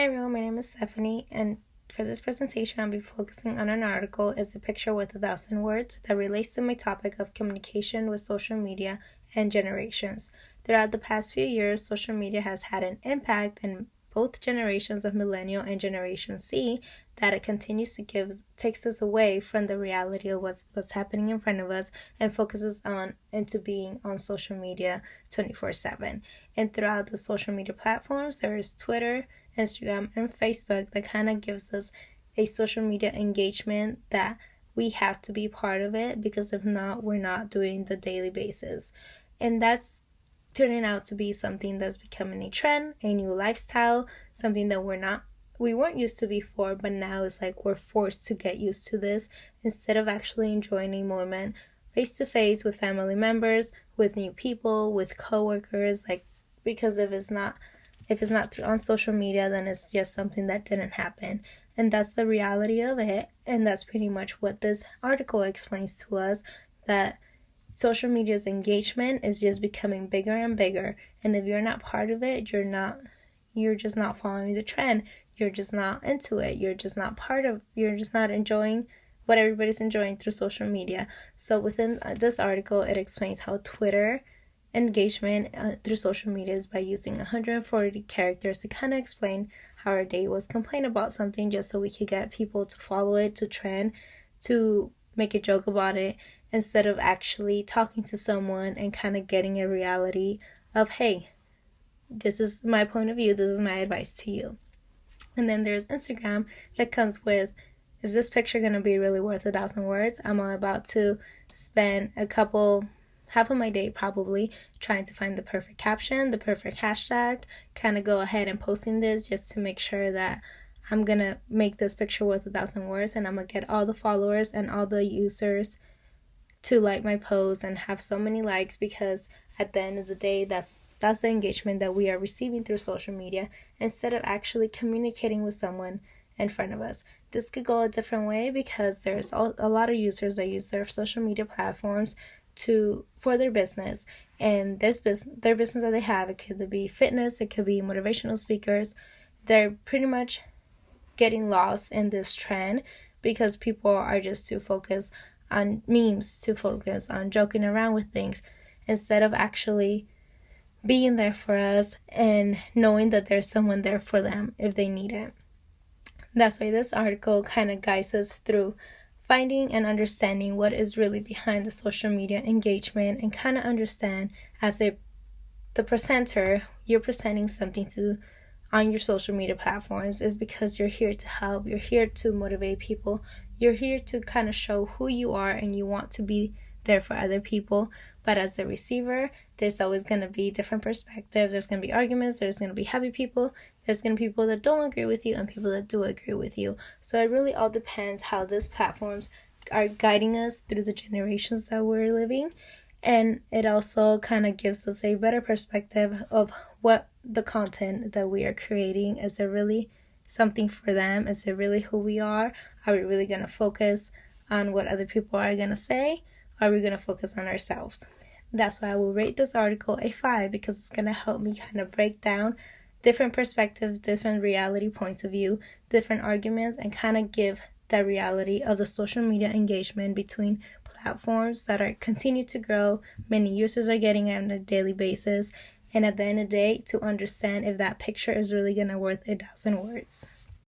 Hi everyone, my name is Stephanie, and for this presentation I'll be focusing on an article. It's a picture with 1,000 words that relates to my topic of communication with social media and generations. Throughout the past few years, social media has had an impact in both generations of Millennial and Generation Z that it continues to takes us away from the reality of what's happening in front of us and focuses on into being on social media 24/7. And throughout the social media platforms, there is Twitter, Instagram, and Facebook that kind of gives us a social media engagement that we have to be part of it, because if not, we're not doing the daily basis. And that's turning out to be something that's becoming a trend, a new lifestyle, something that we weren't used to before, but now it's like we're forced to get used to this instead of actually enjoying a moment face to face with family members, with new people, with coworkers, because if it's not on social media, then it's just something that didn't happen. And that's the reality of it. And that's pretty much what this article explains to us, that social media's engagement is just becoming bigger and bigger. And if you're not part of it, you're just not following the trend. You're just not into it. You're just not enjoying what everybody's enjoying through social media. So within this article, it explains how Twitter engagement through social media is by using 140 characters to kind of explain how our day was, complain about something just so we could get people to follow it, to trend, to make a joke about it, instead of actually talking to someone and kind of getting a reality of, hey, this is my point of view, this is my advice to you. And then there's Instagram that comes with, is this picture going to be really worth 1,000 words? I'm about to spend half of my day probably trying to find the perfect caption, the perfect hashtag, kind of go ahead and posting this just to make sure that I'm going to make this picture worth 1,000 words, and I'm going to get all the followers and all the users to like my post and have so many likes, because at the end of the day, that's the engagement that we are receiving through social media, instead of actually communicating with someone in front of us. This could go a different way, because there's a lot of users that use their social media platforms for their business, and their business that they have, it could be fitness, it could be motivational speakers. They're pretty much getting lost in this trend because people are just too focused on memes, too focused on joking around with things, instead of actually being there for us and knowing that there's someone there for them if they need it. That's why this article kind of guides us through finding and understanding what is really behind the social media engagement, and kind of understand as the presenter, you're presenting something on your social media platforms is because you're here to help, you're here to motivate people, you're here to kind of show who you are, and you want to be there for other people. But as a receiver, there's always going to be different perspectives. There's going to be arguments, there's going to be happy people, there's going to be people that don't agree with you, and people that do agree with you. So it really all depends how these platforms are guiding us through the generations that we're living. And it also kind of gives us a better perspective of what the content that we are creating, is it really something for them? Is it really who we are? Are we really going to focus on what other people are going to say? Are we going to focus on ourselves? That's why I will rate this article a 5, because it's going to help me kind of break down different perspectives, different reality points of view, different arguments, and kind of give the reality of the social media engagement between platforms that are continue to grow. Many users are getting it on a daily basis, and at the end of the day, to understand if that picture is really going to worth 1,000 words.